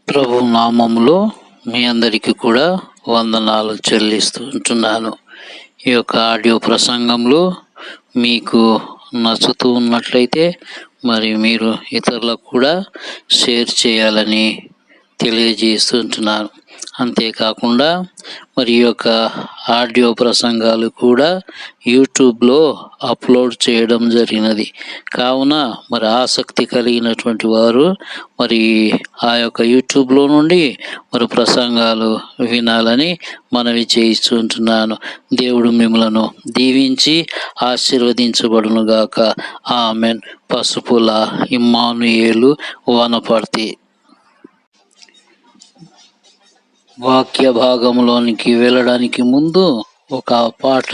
ప్రభు నామములో మీ అందరికీ కూడా వందనాలు చెల్లిస్తూ ఉంటున్నాను. ఈ యొక్క ఆడియో ప్రసంగంలో మీకు నచ్చుతూ ఉన్నట్లయితే మరి మీరు ఇతరులకు కూడా షేర్ చేయాలని తెలియజేస్తుంటున్నాను. అంతేకాకుండా మరి ఈ యొక్క ఆడియో ప్రసంగాలు కూడా యూట్యూబ్లో అప్లోడ్ చేయడం జరిగినది. కావున మరి ఆసక్తి కలిగినటువంటి వారు మరి ఆ యొక్క యూట్యూబ్లో నుండి మరి ప్రసంగాలు వినాలని మనవి చేయిస్తుంటున్నాను. దేవుడు మిమ్మలను దీవించి ఆశీర్వదించబడునుగాక. ఆమెన్. పసుపుల ఇమ్మానుయేలు వనపర్తి. వాక్య భాగంలోనికి వెళ్ళడానికి ముందు ఒక పాట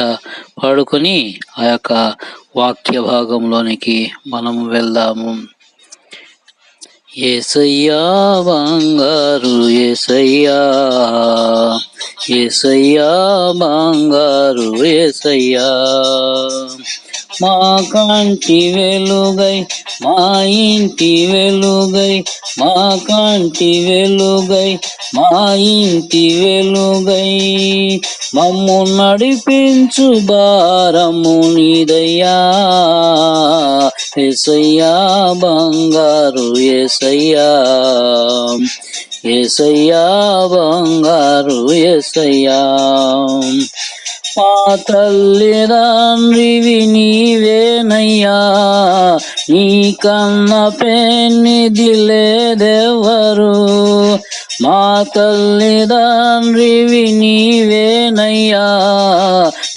పాడుకొని ఆ యొక్క వాక్య భాగంలోనికి మనం వెళ్దాము. యేసయ్యా బంగారు యేసయ్యా, యేసయ్యా బంగారు యేసయ్యా, మా కంటి వెలుగై మా ఇంటి వెలుగై, మా కంటి వెలుగై మా ఇంటి వెలుగై, మమ్ము నడిపించు భారము నీదయ్యా. యేసయ్యా బంగారు యేసయ్యా, యేసయ్యా బంగారు యేసయ్యా, మా తల్లిదండ్రివి నీవేనయ్యా, నీ కన్న పెన్నిది లేదెవరు. మా తల్లిదండ్రివి నీవేనయ్యా,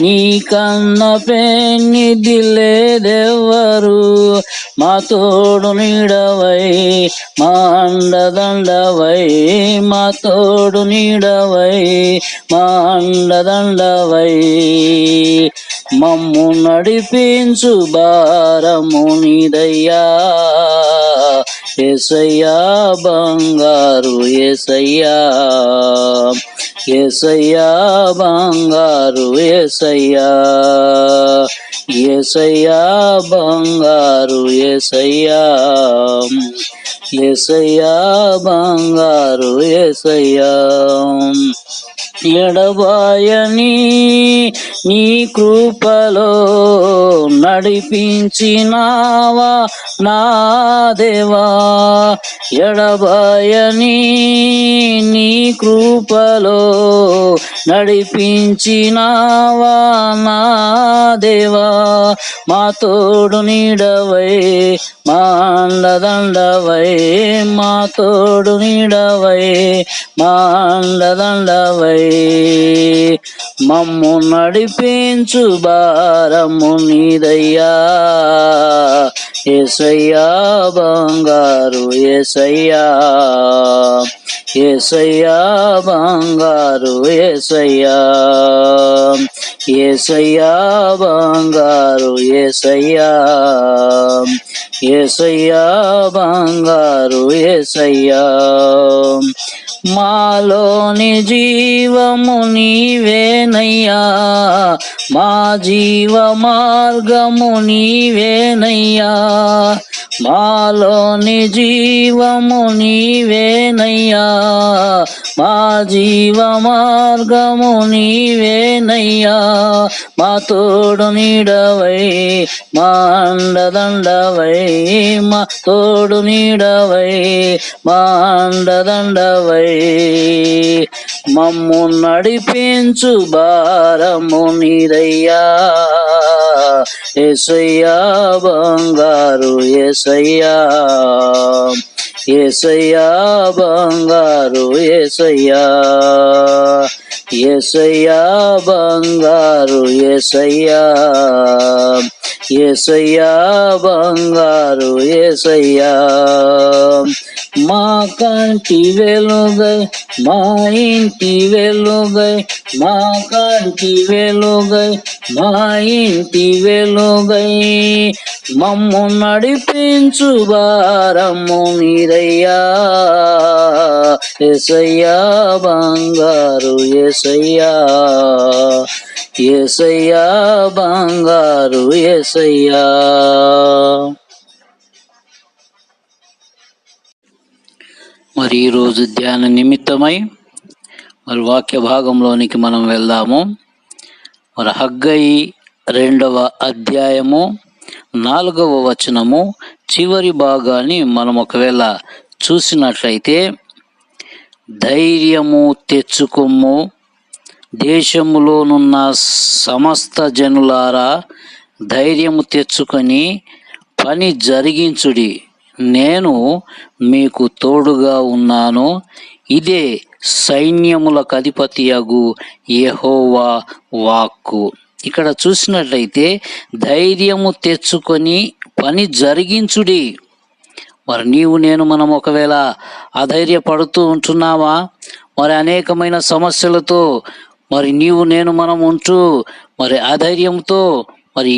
నీ కన్న పెన్నిది లేదెవరు. మా తోడు నీడవై మా అండదండవై, మా తోడు నీడవై మా అండదండవై, మమ్ము నడిపించు భారము నీదయ్యా. యేసయ్యా బంగారు యేసయ్యా, యేసయ్యా బంగారు యేసయ్యా, యేసయ్యా బంగారు యేసయ్యా, యేసయ్యా బంగారు యేసయ్యా. ఎడబాయని నీ కృపలో నడిపించినావా నా దేవా, ఎడబాయని నీ కృపలో నడిపించినావా నా దేవా, మా తోడు నీడవై మా అండదండవై, మా తోడు నీడవై మా అండదండవై, మమ్ము నడిపించు భారము నీదయ్యా. యేసయ్యా బంగారు యేసయ్యా, యేసయ్యా బంగారు యేసయ్యా, యేసయ్యా బంగారు యేసయ్యా, యేసయ్యా బంగారు యేసయ్యా, మాలోని జీవము నీవేనయ్యా, మా జీవ మార్గము నీవేనయ్యా, మాలోని జీవము నీవేనయ్యా, మా జీవ మార్గము నీవేనయ్యా, మా తోడు నీడవై మా అండదండవై, మా తోడు నీడవై మా అండదండవై, మమ్ము నడిపించు భారము నీదయ్యా. యేసయ్యా బంగారు యేసయ్యా, యేసయ్యా బంగారు యేసయ్యా, యేసయ్యా బంగారు యేసయ్యా, యేసయ్యా బంగారు యేసయ్యా, మా కంటి వెలుగై మా ఇంటి వెలుగై, మా కంటి వెలుగై మా ఇంటి వెలుగై, మమ్ము నడిపించు భారము నీదయ్యా. యేసయ్యా బంగారు యేసయ్యా, యేసయ్యా బంగారు యేసయ్యా. మరి ఈరోజు ధ్యాన నిమిత్తమై మరి వాక్య భాగంలోనికి మనం వెళ్దాము. మరి హగ్గయి 2వ అధ్యాయము 4వ వచనము చివరి భాగాన్ని మనం ఒకవేళ చూసినట్లయితే, ధైర్యము తెచ్చుకొమ్ము, దేశములోనున్న సమస్త జనులారా ధైర్యము తెచ్చుకొని పని జరిగించుడి, నేను మీకు తోడుగా ఉన్నాను, ఇదే సైన్యములకు అధిపతియగు యెహోవా వాక్కు. ఇక్కడ చూసినట్లయితే ధైర్యము తెచ్చుకొని పని జరిగించుడి. మరి నీవు నేను మనం ఒకవేళ అధైర్యపడుతూ ఉంటున్నావా? మరి అనేకమైన సమస్యలతో మరి నీవు నేను మనం ఉంటూ మరి అధైర్యంతో మరి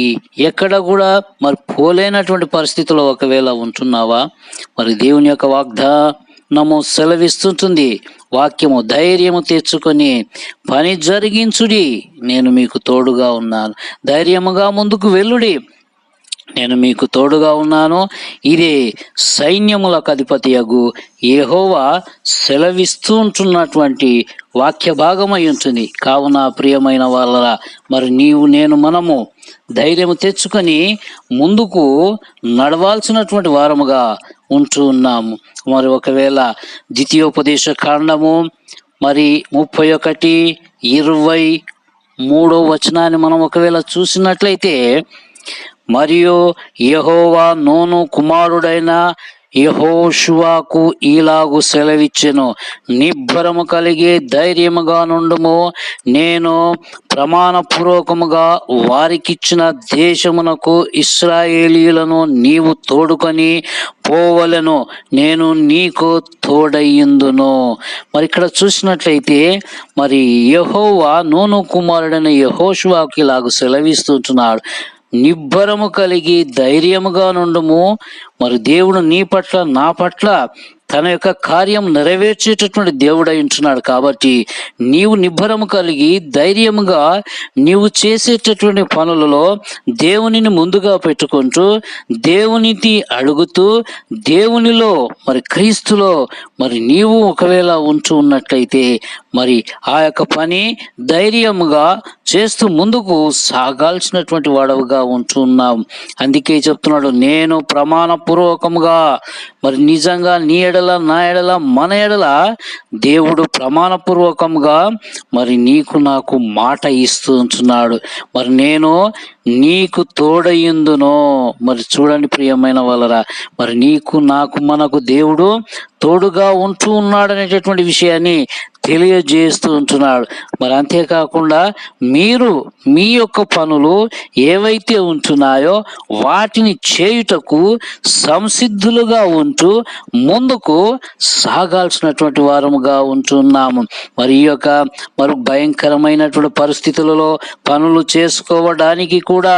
ఎక్కడ కూడా మరి పోలేనటువంటి పరిస్థితిలో ఒకవేళ ఉంటున్నావా? మరి దేవుని యొక్క వాగ్దానము సెలవిస్తుంటుంది, వాక్యము, ధైర్యము తెచ్చుకొని పని జరిగించుడి, నేను మీకు తోడుగా ఉన్నాను. ధైర్యముగా ముందుకు వెళ్ళుడి, నేను మీకు తోడుగా ఉన్నాను, ఇదే సైన్యములకు అధిపతియగు యెహోవా సెలవిస్తూ ఉంటున్నటువంటి వాక్య భాగమై ఉంటుంది. కావున ప్రియమైన వాళ్ళరా, మరి నీవు నేను మనము ధైర్యము తెచ్చుకొని ముందుకు నడవాల్సినటువంటి వారముగా ఉంటూ ఉన్నాము. మరి ఒకవేళ ద్వితీయోపదేశ కాండము మరి 31:23 వచనాన్ని మనం ఒకవేళ చూసినట్లయితే, మరియు యెహోవా నూను కుమారుడైన యెహోషువకు ఈలాగు సెలవిచ్చెను, నిబ్బరము కలిగి ధైర్యముగా నుండుము, నేను ప్రమాణపూర్వకముగా వారికిచ్చిన దేశమునకు ఇశ్రాయేలీయులను నీవు తోడుకొని పోవలెను, నేను నీకు తోడయ్యుందును. మరి ఇక్కడ చూసినట్లయితే మరి యెహోవా నూను కుమారుడైన యెహోషువకు ఇలాగు సెలవిస్తుంటున్నాడు, నిబ్బరము కలిగి ధైర్యముగా నుండుము. మరి దేవుడు నీ పట్ల నా పట్ల తన యొక్క కార్యం నెరవేర్చేటటువంటి దేవుడై ఉంటున్నాడు. కాబట్టి నీవు నిబ్బరము కలిగి ధైర్యముగా నీవు చేసేటటువంటి పనులలో దేవునిని ముందుగా పెట్టుకుంటూ, దేవునిని అడుగుతూ, దేవునిలో మరి క్రీస్తులో మరి నీవు ఒకవేళ ఉంటూ ఉన్నట్లయితే మరి ఆ యొక్క పని ధైర్యముగా చేస్తూ ముందుకు సాగాల్సినటువంటి వాడవుగా ఉంటున్నాం. అందుకే చెప్తున్నాడు, నేను ప్రమాణపూర్వకముగా మరి నిజంగా నీ ఎడల నా ఎడల మన ఎడల దేవుడు ప్రమాణపూర్వకంగా మరి నీకు నాకు మాట ఇస్తూ ఉంటున్నాడు, మరి నేను నీకు తోడయ్యుందును. మరి చూడండి ప్రియమైన వాళ్ళరా, మరి నీకు నాకు మనకు దేవుడు తోడుగా ఉంటూ ఉన్నాడు అనేటటువంటి విషయాన్ని తెలియజేస్తూ ఉంటున్నాడు. మరి అంతేకాకుండా మీరు మీ యొక్క పనులు ఏవైతే ఉంటున్నాయో వాటిని చేయుటకు సంసిద్ధులుగా ఉంటూ ముందుకు సాగాల్సినటువంటి వారముగా ఉంటున్నాము. మరి ఈ యొక్క మరి భయంకరమైనటువంటి పరిస్థితులలో పనులు చేసుకోవడానికి కూడా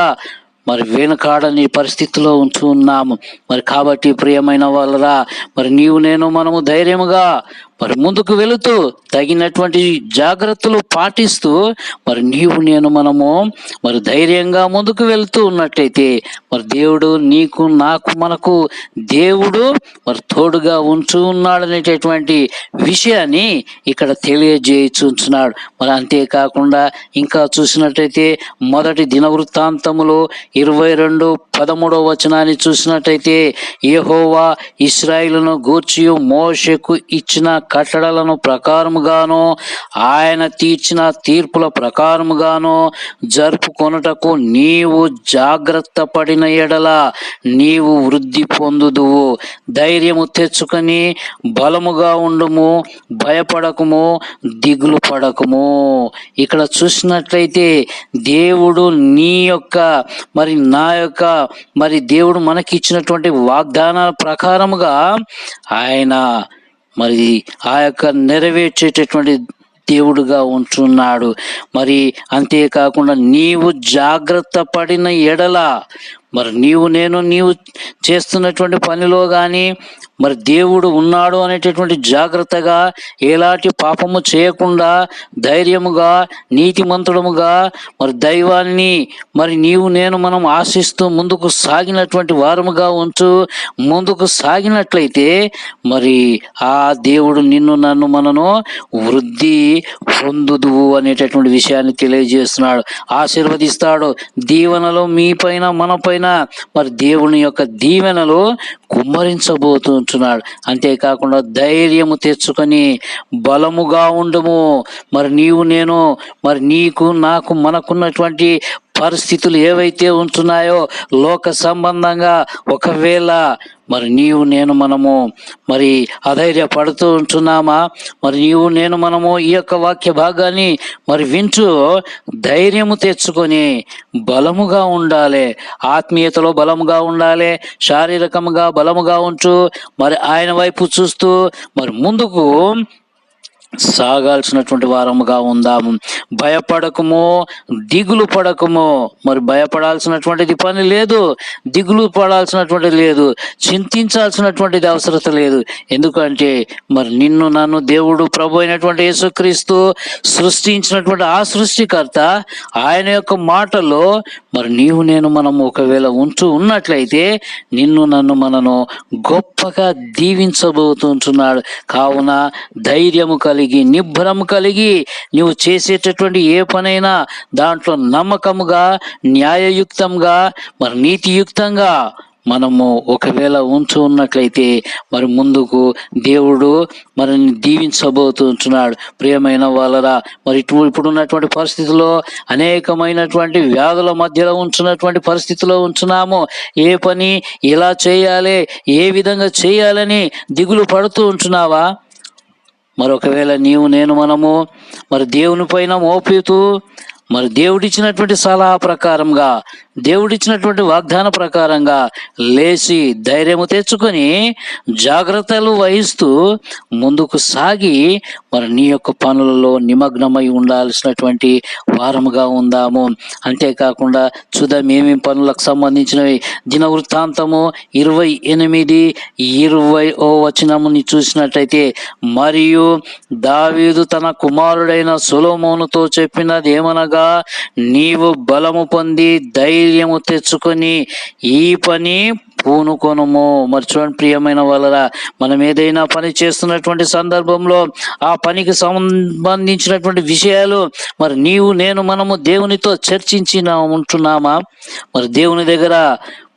మరి వెనుకాడని పరిస్థితిలో ఉంటూ ఉన్నాము. మరి కాబట్టి ప్రియమైన వాళ్ళరా, మరి నీవు నేను మనము ధైర్యముగా మరి ముందుకు వెళుతూ తగినటువంటి జాగ్రత్తలు పాటిస్తూ మరి నీవు నేను మనము మరి ధైర్యంగా ముందుకు వెళుతూ ఉన్నట్టయితే మరి దేవుడు నీకు నాకు మనకు దేవుడు మరి తోడుగా ఉంటూ ఉన్నాడు అనేటటువంటి విషయాన్ని ఇక్కడ తెలియజేయుచున్నాడు. మరి అంతేకాకుండా ఇంకా చూసినట్టయితే మొదటి దినవృత్తాంతములో 22:13 వచనాన్ని చూసినట్టయితే, యెహోవా ఇశ్రాయేలును గూర్చి మోషేకు ఇచ్చిన కట్టడలను ప్రకారముగాను ఆయన తీర్చిన తీర్పుల ప్రకారముగాను జరుపుకొనుటకు నీవు జాగ్రత్త పడిన ఎడల నీవు వృద్ధి పొందుదువు. ధైర్యము తెచ్చుకొని బలముగా ఉండుము, భయపడకుము, దిగులు పడకుము. ఇక్కడ చూసినట్లయితే దేవుడు నీ యొక్క మరి నా యొక్క మరి దేవుడు మనకి ఇచ్చినటువంటి వాగ్దానాల ప్రకారముగా ఆయన మరి ఆ యొక్క నెరవేర్చేటటువంటి దేవుడుగా ఉంటున్నాడు. మరి అంతేకాకుండా నీవు జాగ్రత్త పడిన ఎడల మరి నీవు చేస్తున్నటువంటి పనిలో కానీ మరి దేవుడు ఉన్నాడు అనేటటువంటి జాగ్రత్తగా, ఎలాంటి పాపము చేయకుండా ధైర్యముగా నీతిమంతుడముగా మరి దైవాన్ని మరి నేను మనం ఆశిస్తూ ముందుకు సాగినటువంటి వారముగా ఉంచు. ముందుకు సాగినట్లయితే మరి ఆ దేవుడు నన్ను మనను వృద్ధి పొందుదువు అనేటటువంటి విషయాన్ని తెలియజేస్తున్నాడు. ఆశీర్వదిస్తాడు. దీవెనలు మీ పైన మన పైన మరి దేవుని యొక్క దీవెనలు కుమ్మరించబోతుంటున్నాడు. అంతేకాకుండా ధైర్యము తెచ్చుకొని బలముగా ఉండము. మరి నేను మరి నీకు నాకు మనకున్నటువంటి పరిస్థితులు ఏవైతే ఉంటున్నాయో లోక సంబంధంగా ఒకవేళ మరి మనము మరి అధైర్యపడుతూ ఉంటున్నామా? మరి మనము ఈ యొక్క వాక్య భాగాన్ని మరి వింటూ ధైర్యము తెచ్చుకొని బలముగా ఉండాలి. ఆత్మీయతలో బలముగా ఉండాలి. శారీరకముగా బలముగా ఉంటూ మరి ఆయన వైపు చూస్తూ మరి ముందుకు సాగాల్సినటువంటి వారముగా ఉందాము. భయపడకము, దిగులు పడకము. మరి భయపడాల్సినటువంటిది పని లేదు, దిగులు పడాల్సినటువంటిది లేదు, చింతించాల్సినటువంటిది అవసరత లేదు. ఎందుకంటే మరి నన్ను దేవుడు ప్రభు అయినటువంటి యేసుక్రీస్తు సృష్టించినటువంటి ఆ సృష్టికర్త ఆయన యొక్క మాటలో మరి నేను మనము ఒకవేళ ఉన్నట్లయితే నన్ను మనను గొప్పగా దీవించబోతుంటున్నాడు. కావున ధైర్యము కలిగి నిబ్బరము కలిగి నువ్వు చేసేటటువంటి ఏ పనైనా దాంట్లో నమ్మకముగా, న్యాయయుక్తంగా మరి నీతియుక్తంగా మనము ఒకవేళ ఉన్నట్లయితే మరి ముందుకు దేవుడు మనల్ని దీవించబోతుంటున్నాడు. ప్రియమైన వాళ్ళరా, మరి ఇప్పుడున్నటువంటి పరిస్థితుల్లో అనేకమైనటువంటి వ్యాధుల మధ్యలో ఉంచున్నటువంటి పరిస్థితిలో ఉంచున్నాము. ఏ పని ఎలా చేయాలి, ఏ విధంగా చేయాలని దిగులు పడుతూ ఉంటున్నావా? మరి ఒకవేళ మనము మరి దేవుని పైన మోపుతూ మరి దేవుడిచ్చినటువంటి సలహా ప్రకారంగా, దేవుడిచ్చినటువంటి వాగ్దాన ప్రకారంగా లేచి ధైర్యము తెచ్చుకొని జాగ్రత్తలు వహిస్తూ ముందుకు సాగి మరి నీ యొక్క పనులలో నిమగ్నమై ఉండాల్సినటువంటి వారముగా ఉందాము. అంతేకాకుండా చూద్దాం ఏమేమి పనులకు సంబంధించినవి. దినవృత్తాంతము 28:20 వచనముని చూసినట్లయితే, మరియు దావీదు తన కుమారుడైన సొలొమోనుతో చెప్పినది ఏమనగా, నీవు బలము పొంది ధైర్యము తెచ్చుకొని ఈ పని పూనుకొనుము. మరి చూడండి ప్రియమైన వాళ్ళరా, మనం ఏదైనా పని చేస్తున్నటువంటి సందర్భంలో ఆ పనికి సంబంధించినటువంటి విషయాలు మరి మనము దేవునితో ఉంటున్నామా? మరి దేవుని దగ్గర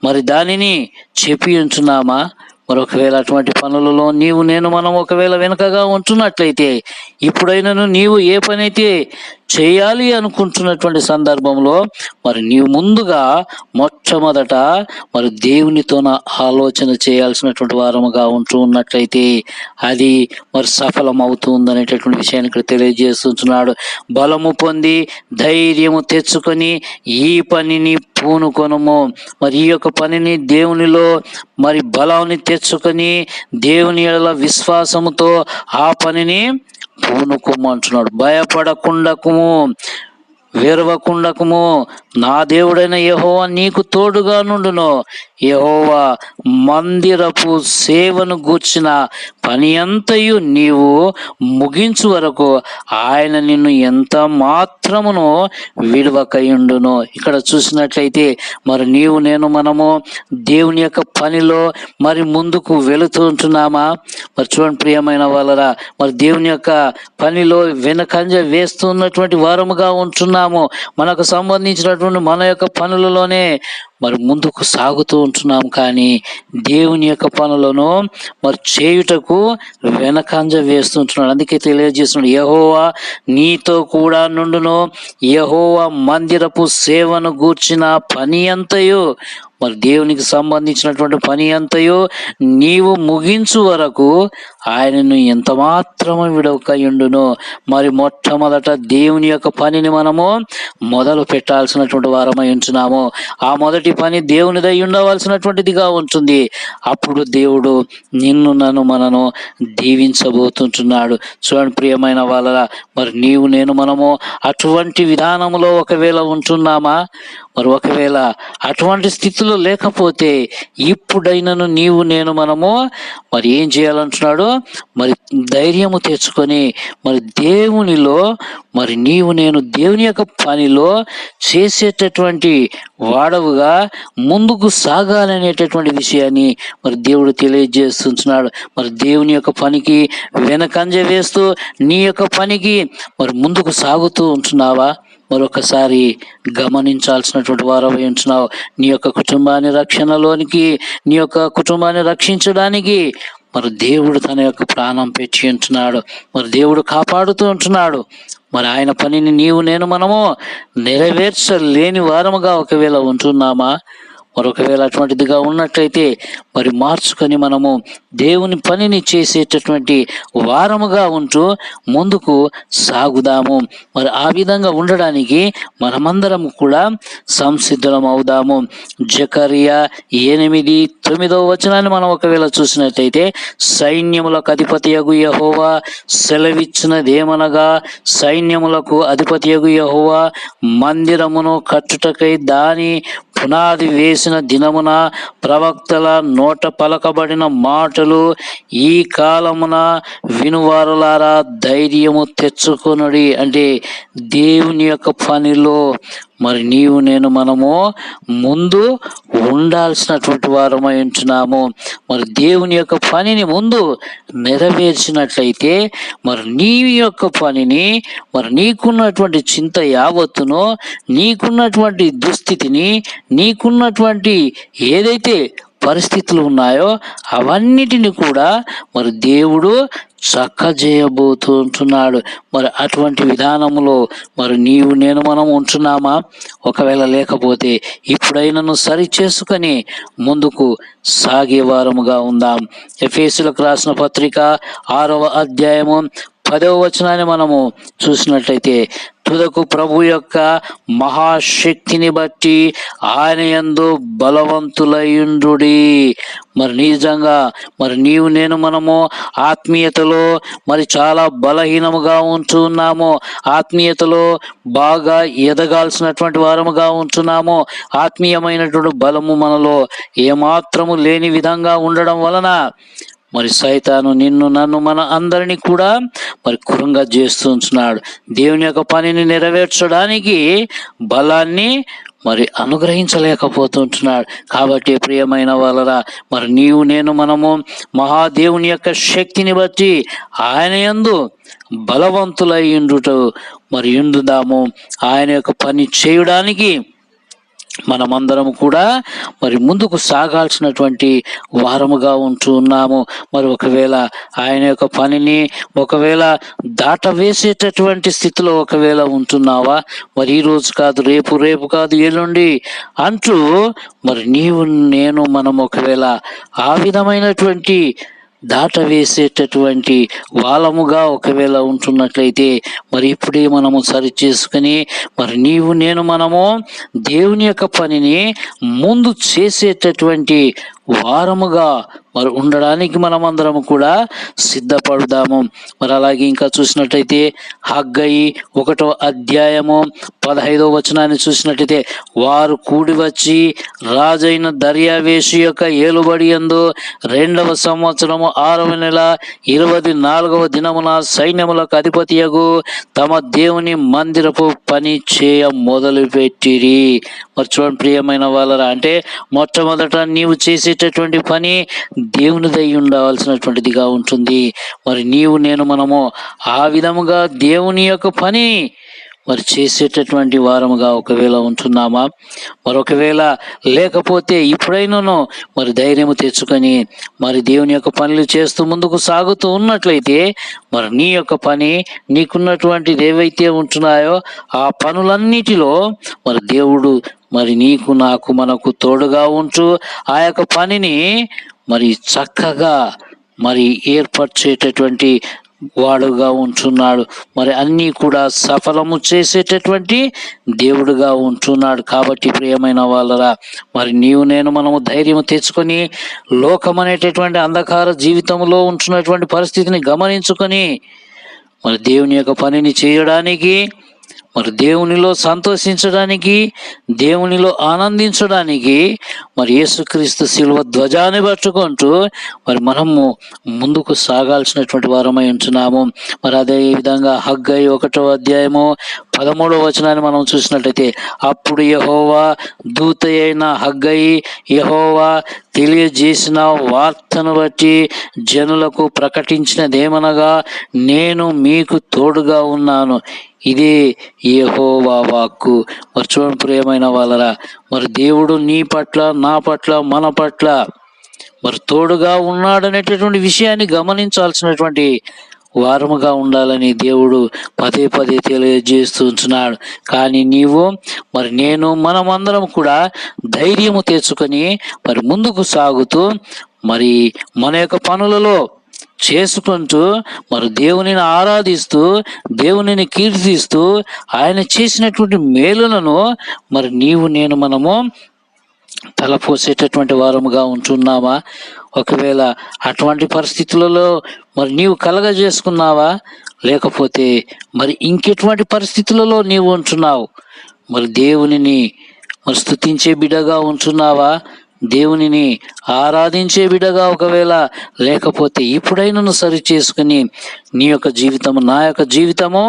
మరి దానిని చెప్పి ఉంటున్నామా? మరి ఒకవేళ అటువంటి పనులలో మనం ఒకవేళ వెనుకగా ఉంటున్నట్లయితే, ఇప్పుడైనను ఏ పని అయితే చేయాలి అనుకుంటున్నటువంటి సందర్భంలో మరి ముందుగా మొట్టమొదట మరి దేవునితో ఆలోచన చేయాల్సినటువంటి వారముగా ఉన్నట్లయితే అది మరి సఫలం అవుతుంది అనేటటువంటి విషయాన్ని ఇక్కడ తెలియజేస్తున్నాడు. బలము పొంది ధైర్యము తెచ్చుకొని ఈ పనిని పూనుకొనుము. మరి ఈ యొక్క పనిని దేవునిలో మరి బలాన్ని తెచ్చుకొని దేవుని యెడల విశ్వాసముతో ఆ పనిని పూనుకోము అంటున్నాడు. భయపడకుండకుము, విరవకుండకుము, నా దేవుడైన యెహోవా నీకు తోడుగా నుండును. యెహోవా మందిరపు సేవను గూర్చిన పని అంతయు నీవు ముగించు వరకు ఆయన నిన్ను ఎంత మాత్రమును విడువకయుండును. ఇక్కడ చూసినట్లయితే మరి మనము దేవుని యొక్క పనిలో మరి ముందుకు వెళుతూ ఉంటున్నామా? మరి చూడండి ప్రియమైన వాళ్ళరా, మరి దేవుని యొక్క పనిలో వెనకంజ వేస్తున్నటువంటి వారముగా ఉంటున్నాము. మనకు సంబంధించినటువంటి మన యొక్క పనులలోనే మరి ముందుకు సాగుతూ ఉంటున్నాం. కానీ దేవుని యొక్క పనులను మరి చేయుటకు వెనకంజ వేస్తుంటున్నాడు. అందుకే తెలియజేస్తున్నాడు, యెహోవా నీతో కూడా నుండును. యెహోవా మందిరపు సేవను గూర్చిన పని అంతయు మరి దేవునికి సంబంధించినటువంటి పని అంతయు నీవు ముగించు వరకు ఆయనను ఎంత మాత్రము విడవకయుండును. మరి మొట్టమొదట దేవుని యొక్క పనిని మనము మొదలు పెట్టాల్సినటువంటి వారమై ఉంటున్నాము. ఆ మొదటి పని దేవునిదై ఉండవలసినటువంటిదిగా ఉంటుంది. అప్పుడు దేవుడు నిన్ను నన్ను మనను దీవించబోతుంటున్నాడు. చూడండి ప్రియమైన వాళ్ళ, మరి నీవు నేను మనము అటువంటి విధానంలో ఒకవేళ ఉంటున్నామా? మరి ఒకవేళ అటువంటి స్థితిలో లేకపోతే ఇప్పుడైనను నీవు నేను మనము మరి ఏం చేయాలంటున్నాడు? మరి ధైర్యము తెచ్చుకొని మరి దేవునిలో మరి నీవు నేను దేవుని యొక్క పనిలో చేసేటటువంటి వాడవుగా ముందుకు సాగాలనేటటువంటి విషయాన్ని మరి దేవుడు తెలియజేస్తున్నాడు. మరి దేవుని యొక్క పనికి వెనకంజ వేస్తూ నీ యొక్క పనికి మరి ముందుకు సాగుతూ ఉంటున్నావా? మరొకసారి గమనించాల్సినటువంటి వారమై ఉంటున్నావు. నీ యొక్క కుటుంబాన్ని రక్షణలోనికి, నీ యొక్క కుటుంబాన్ని రక్షించడానికి మరి దేవుడు తన యొక్క ప్రాణం పెట్టి ఉంటున్నాడు. మరి దేవుడు కాపాడుతూ ఉంటున్నాడు. మరి ఆయన పనిని నీవు నేను మనము నెరవేర్చలేని వారముగా ఒకవేళ ఉంటున్నామా? మరొకవేళ అటువంటిదిగా ఉన్నట్లయితే మరి మార్చుకొని మనము దేవుని పనిని చేసేటటువంటి వారముగా ఉంటూ ముందుకు సాగుదాము. మరి ఆ విధంగా ఉండడానికి మనమందరం కూడా సంసిద్ధులం అవుదాము. జకరియా 8:9 మనం ఒకవేళ చూసినట్లయితే, సైన్యములకు అధిపతియగు యెహోవా సెలవిచ్చినదేమనగా, సైన్యములకు అధిపతియగు యెహోవా మందిరమును కట్టుటకై దాని పునాది వేసిన దినమున ప్రవక్తల నోట పలకబడిన మాటలు ఈ కాలమున వినువారులారా ధైర్యము తెచ్చుకొనుడి. అంటే దేవుని యొక్క పనిలో మరి నీవు నేను మనము ముందు ఉండాల్సినటువంటి వారమై ఉంటున్నాము. మరి దేవుని యొక్క పనిని ముందు నెరవేర్చినట్లయితే మరి నీ యొక్క పనిని మరి నీకున్నటువంటి చింత యావత్తును, నీకున్నటువంటి దుస్థితిని, నీకున్నటువంటి ఏదైతే పరిస్థితులు ఉన్నాయో అవన్నిటిని కూడా మరి దేవుడు చక్కజేయబోతుంటున్నాడు. మరి అటువంటి విధానములో మరి నీవు నేను మనం ఉంటున్నామా? ఒకవేళ లేకపోతే ఇప్పుడైనను సరి చేసుకొని ముందుకు సాగే వారముగా ఉందాం. ఎఫెసీయులకు రాసిన పత్రిక 6వ అధ్యాయము 10వ వచనాన్ని మనము చూసినట్లయితే, తుదకు ప్రభు యొక్క మహాశక్తిని బట్టి ఆయన యందు బలవంతులయుండుడి. మరి నిజంగా మరి నీవు నేను మనము ఆత్మీయతలో మరి చాలా బలహీనముగా ఉంటున్నాము. ఆత్మీయతలో బాగా ఎదగాల్సినటువంటి వారముగా ఉంటున్నాము. ఆత్మీయమైనటువంటి బలము మనలో ఏమాత్రము లేని విధంగా ఉండడం వలన మరి సైతాను నిన్ను నన్ను మన అందరినీ కూడా మరి కురంగా చేస్తూ ఉంటున్నాడు. దేవుని యొక్క పనిని నెరవేర్చడానికి బలాన్ని మరి అనుగ్రహించలేకపోతుంటున్నాడు. కాబట్టి ప్రియమైన వాళ్ళరా, మరి నీవు నేను మనము మహాదేవుని యొక్క శక్తిని బట్టి ఆయన యందు బలవంతులై ఉండుట మరి ఉండుదాము. ఆయన యొక్క పని చేయడానికి మనమందరం కూడా మరి ముందుకు సాగాల్సినటువంటి వారముగా ఉంటున్నాము. మరి ఒకవేళ ఆయన యొక్క పనిని ఒకవేళ దాటవేసేటటువంటి స్థితిలో ఒకవేళ ఉంటున్నావా? మరి ఈ రోజు కాదు, రేపు కాదు, ఎల్లుండి అంటూ మరి నీవు నేను మనం ఒకవేళ ఆ విధమైనటువంటి దాటవేసేటటువంటి వాళ్ళముగా ఒకవేళ ఉంటున్నట్లయితే మరి ఇప్పుడే మనము సరి చేసుకుని మరి నీవు నేను మనము దేవుని యొక్క పనిని ముందు చేసేటటువంటి వారముగా మరి ఉండడానికి మనమందరం కూడా సిద్ధపడదాము. మరి అలాగే ఇంకా చూసినట్లయితే హగ్గయి 1వ అధ్యాయము 15వ వచనాన్ని చూసినట్లయితే, వారు కూడి వచ్చి రాజైన దర్యావేషు యొక్క ఏలుబడి యందు 2వ సంవత్సరము 6వ నెల 24వ దినమున సైన్యములకు అధిపతియగు తమ దేవుని మందిరపు పని చేయ మొదలుపెట్టిరి. మరి చూడండి ప్రియమైన వాళ్ళరా, అంటే మొట్టమొదట నీవు చేసేటటువంటి పని దేవునిదై ఉండవలసినటువంటిదిగా ఉంటుంది. మరి నీవు నేను మనము ఆ విధముగా దేవుని యొక్క పని మరి చేసేటటువంటి వారముగా ఒకవేళ ఉంటున్నామా? మరొకవేళ లేకపోతే ఇప్పుడైనాను మరి ధైర్యము తెచ్చుకొని మరి దేవుని యొక్క పనులు చేస్తూ ముందుకు సాగుతూ ఉన్నట్లయితే మరి నీ యొక్క పని, నీకున్నటువంటిది ఏవైతే ఉంటున్నాయో ఆ పనులన్నిటిలో మరి దేవుడు మరి నీకు నాకు మనకు తోడుగా ఉంటూ ఆ యొక్క పనిని మరి చక్కగా మరి ఏర్పరిచేటటువంటి వాడుగా ఉంటున్నాడు. మరి అన్నీ కూడా సఫలము చేసేటటువంటి దేవుడుగా ఉంటున్నాడు. కాబట్టి ప్రియమైన వాళ్ళరా, మరి మనము ధైర్యం తెచ్చుకొని లోకం అనేటటువంటి అంధకార జీవితంలో ఉంటున్నటువంటి పరిస్థితిని గమనించుకొని మరి దేవుని యొక్క పనిని చేయడానికి, మరి దేవునిలో సంతోషించడానికి, దేవునిలో ఆనందించడానికి మరి యేసుక్రీస్తు శిలువ ధ్వజాన్ని పట్టుకుంటూ మరి మనము ముందుకు సాగాల్సినటువంటి వారమై ఉంటున్నాము. మరి అదే విధంగా హగ్గై 1వ అధ్యాయము 13వ వచనాన్ని మనం చూసినట్లయితే, అప్పుడు యెహోవా దూత అయిన హగ్గై యెహోవా తెలియజేసిన వార్తను బట్టి జనులకు ప్రకటించినదేమనగా, నేను మీకు తోడుగా ఉన్నాను, ఇదే యెహోవా వాక్కు. మరి చూడండి ప్రియమైన వాళ్ళరా, మరి దేవుడు నీ పట్ల, నా పట్ల, మన పట్ల మరి తోడుగా ఉన్నాడనేటటువంటి విషయాన్ని గమనించాల్సినటువంటి వారముగా ఉండాలని దేవుడు పదే పదే తెలియజేస్తూ ఉంటున్నాడు. కానీ మరి మనమందరం కూడా ధైర్యము తెచ్చుకొని మరి ముందుకు సాగుతూ మరి మన యొక్క పనులలో చేసుకుంటూ మరి దేవునిని ఆరాధిస్తూ, దేవునిని కీర్తిస్తూ, ఆయన చేసినటువంటి మేలులను మరి మనము తలపోసేటటువంటి వారముగా ఉంటున్నామా? ఒకవేళ అటువంటి పరిస్థితులలో మరి నీవు కలగజేసుకున్నావా? లేకపోతే మరి ఇంకెటువంటి పరిస్థితులలో నీవు ఉంటున్నావు? మరి దేవునిని మరి స్తుతించే బిడ్డగా ఉంటున్నావా? దేవునిని ఆరాధించే బిడ్డగా ఒకవేళ లేకపోతే ఇప్పుడైనా సరి చేసుకుని నీ యొక్క జీవితము, నా యొక్క జీవితము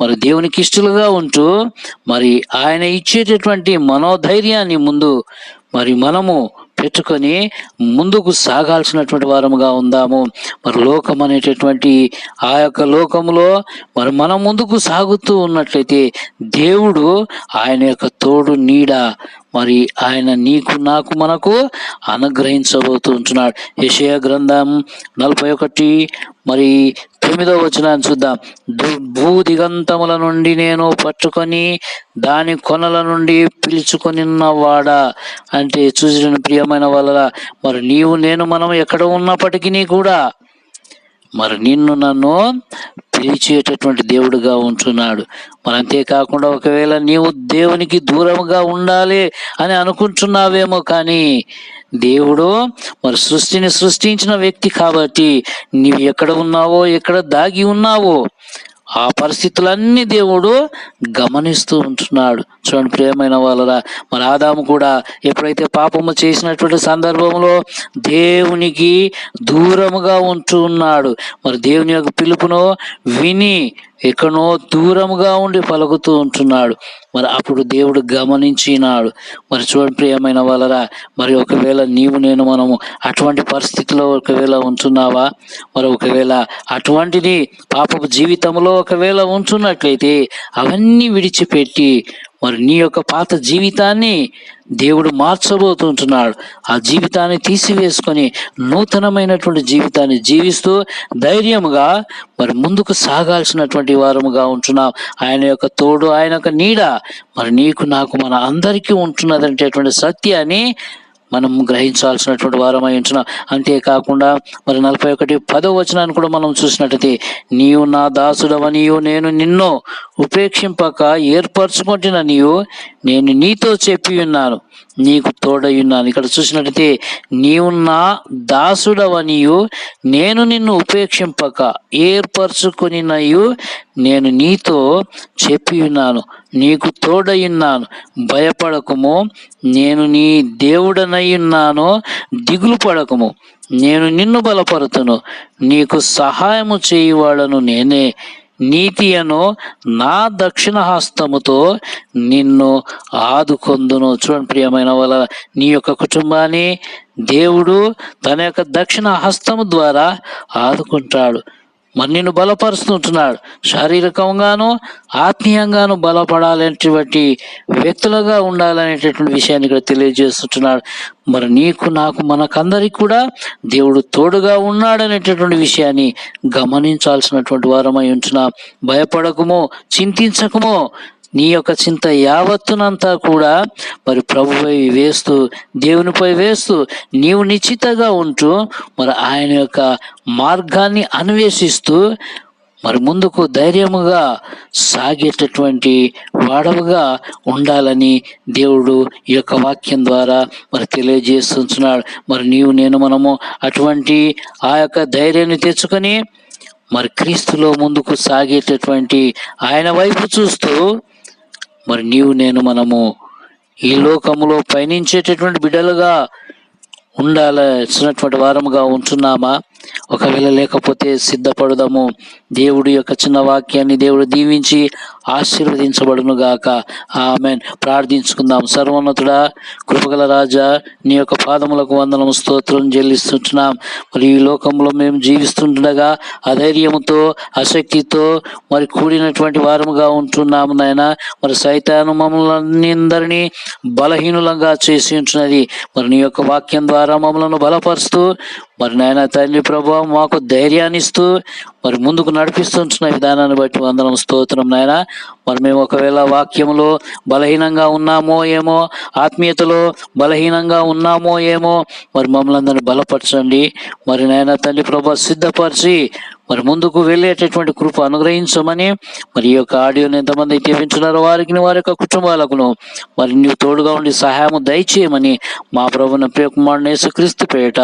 మరి దేవునికి ఇష్టలుగా ఉంటూ మరి ఆయన ఇచ్చేటటువంటి మనోధైర్యాన్ని ముందు మరి మనము పెట్టుకొని ముందుకు సాగాల్సినటువంటి వారముగా ఉందాము. మరి లోకం అనేటటువంటి ఆ యొక్క లోకములో మరి మనం ముందుకు సాగుతూ ఉన్నట్లయితే దేవుడు ఆయన యొక్క తోడు నీడ మరి ఆయన నీకు, నాకు, మనకు అనుగ్రహించబోతూ ఉంటున్నాడు. యెషయా గ్రంథం 41 మరి 9వ వచనాన్ని చూద్దాం. భూదిగంతముల నుండి నేను పట్టుకొని దాని కొనల నుండి పిలుచుకొనిన్నవాడా. అంటే చూసిన ప్రియమైన వాళ్ళ, మరి మనం ఎక్కడ ఉన్నప్పటికీ కూడా మరి నన్ను పిలిచేటటువంటి దేవుడుగా ఉంటున్నాడు. మరి అంతేకాకుండా ఒకవేళ నీవు దేవునికి దూరంగా ఉండాలి అని అనుకుంటున్నావేమో, కానీ దేవుడు మరి సృష్టిని సృష్టించిన వ్యక్తి కాబట్టి నీవు ఎక్కడ ఉన్నావో, ఎక్కడ దాగి ఉన్నావో ఆ పరిస్థితులన్నీ దేవుడు గమనిస్తూ ఉంటున్నాడు. చూడండి ప్రియమైన వాళ్ళరా, మరి ఆదాము కూడా ఎప్పుడైతే పాపము చేసినటువంటి సందర్భంలో దేవునికి దూరముగా ఉంటూ ఉన్నాడు. మరి దేవుని యొక్క పిలుపును విని ఎక్కడో దూరముగా ఉండి పలుకుతూ ఉంటున్నాడు. మరి అప్పుడు దేవుడు గమనించినాడు. మరి చూడండి ప్రియమైన వాళ్ళరా, మరి ఒకవేళ మనము అటువంటి పరిస్థితిలో ఒకవేళ ఉంటున్నావా? మరి ఒకవేళ అటువంటిది పాపపు జీవితంలో ఒకవేళ ఉంటున్నట్లయితే అవన్నీ విడిచిపెట్టి మరి నీ యొక్క పాత జీవితాన్ని దేవుడు మార్చబోతుంటున్నాడు. ఆ జీవితాన్ని తీసివేసుకొని నూతనమైనటువంటి జీవితాన్ని జీవిస్తూ ధైర్యముగా మరి ముందుకు సాగాల్సినటువంటి వారముగా ఉంటున్నాం. ఆయన యొక్క తోడు, ఆయన యొక్క నీడ మరి నీకు, నాకు, మన అందరికీ ఉంటున్నదంటేటువంటి సత్యాన్ని మనం గ్రహించాల్సినటువంటి వారమై ఉంటున్నాం. అంతేకాకుండా మరి 41:10 వచనాన్ని కూడా మనం చూసినట్టయితే, నీవు నా దాసుడవనియు నేను నిన్ను ఉపేక్షింపక ఏర్పరచుకుంటున్న నేను నీతో చెప్పి ఉన్నాను, నీకు తోడై ఉన్నాను. ఇక్కడ చూసినట్టయితే నీవు నా దాసుడవనియు నేను నిన్ను ఉపేక్షింపక ఏర్పరచుకునినయు నేను నీతో చెప్పి ఉన్నాను, నీకు తోడై ఉన్నాను, భయపడకము, నేను నీ దేవుడనై ఉన్నాను, దిగులు పడకము, నేను నిన్ను బలపరుతును, నీకు సహాయము చేయువాడను నేనే, నీతి అను నా దక్షిణ హస్తముతో నిన్ను ఆదుకొందును. చూడండి ప్రియమైన వాళ్ళ, నీ యొక్క కుటుంబాన్ని దేవుడు తన యొక్క దక్షిణ హస్తము ద్వారా ఆదుకుంటాడు. మరి నిన్ను బలపరుస్తుంటున్నాడు. శారీరకంగాను ఆత్మీయంగాను బలపడాలనేటువంటి వ్యక్తులుగా ఉండాలనేటటువంటి విషయాన్ని ఇక్కడ తెలియజేస్తుంటున్నాడు. మరి నీకు, నాకు, మనకందరికి కూడా దేవుడు తోడుగా ఉన్నాడనేటటువంటి విషయాన్ని గమనించాల్సినటువంటి వారమై ఉంటున్నాం. భయపడకము, చింతించకము, నీ యొక్క చింత యావత్తునంతా కూడా మరి ప్రభుపై వేస్తూ, దేవునిపై వేస్తూ, నీవు నిశ్చితగా ఉంటూ మరి ఆయన యొక్క మార్గాన్ని అన్వేషిస్తూ మరి ముందుకు ధైర్యముగా సాగేటటువంటి వాడవుగా ఉండాలని దేవుడు ఈ యొక్క వాక్యం ద్వారా మరి తెలియజేస్తున్నాడు. మరి నీవు నేను మనము అటువంటి ఆ యొక్క ధైర్యాన్ని తెచ్చుకొని మరి క్రీస్తులో ముందుకు సాగేటటువంటి ఆయన వైపు చూస్తూ మరి నీవు నేను మనము ఈ లోకములో పయనించేటటువంటి బిడ్డలుగా ఉండాల్సినటువంటి వారముగా ఉంటున్నామా? ఒకవేళ లేకపోతే సిద్ధపడదాము. దేవుడి యొక్క చిన్న వాక్యాన్ని దేవుడు దీవించి ఆశీర్వదించబడును గాక. ఆమేన్. ప్రార్థించుకుందాం. సర్వోన్నతుడా, కృపగల రాజా, నీ యొక్క పాదములకు వందనము, స్తోత్రం చెల్లిస్తుంటున్నాం. మరి ఈ లోకంలో మేము జీవిస్తుండగా అధైర్యముతో, అశక్తితో మరి కూడినటువంటి వారముగా ఉంటున్నాము నాయన. మరి సైతాను మమ్మల్ని అందరినీ బలహీనులంగా చేసి ఉంటున్నది. మరి నీ యొక్క వాక్యం ద్వారా మమ్మలను బలపరుస్తూ మరి నాయన తండ్రి ప్రభువా మాకు ధైర్యాన్ని ఇస్తూ మరి ముందుకు నడిపిస్తుంటున్న విధానాన్ని బట్టి వందనం, స్తోత్రం నాయన. మరి మేము ఒకవేళ వాక్యంలో బలహీనంగా ఉన్నామో ఏమో, ఆత్మీయతలో బలహీనంగా ఉన్నామో ఏమో, మరి మమ్మల్ని అందరినీ బలపరచండి. మరి నాయన తండ్రి ప్రభువా సిద్ధపరిచి మరి ముందుకు వెళ్ళేటటువంటి కృప అనుగ్రహించమని మరి ఈ యొక్క ఆడియోని ఎంతమంది అయితే వింటున్నారో వారికి, వారి యొక్క కుటుంబాలకును మరి నీవు తోడుగా ఉండి సహాయము దయచేయమని మా ప్రభువుని ప్రియకుమారుని యేసుక్రీస్తు పేరిట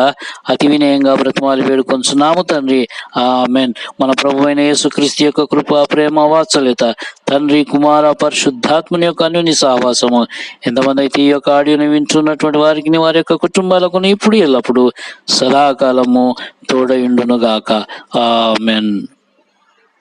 అతి వినయంగా బ్రతిమాలి వేడుకొంచున్నాము తండ్రి. ఆమేన్. మన ప్రభువైన యేసుక్రీస్తు యొక్క కృప, ప్రేమ, వాత్సల్యత, తండ్రి, కుమార, పరిశుద్ధాత్మని యొక్క అన్యోన్య సహవాసము ఎంతమంది అయితే ఈ యొక్క ఆడియోని వింటున్నటువంటి వారికి, వారి యొక్క కుటుంబాలకు ఇప్పుడు ఎల్లప్పుడు సదాకాలము తోడయుండును గాక. ఆమేన్.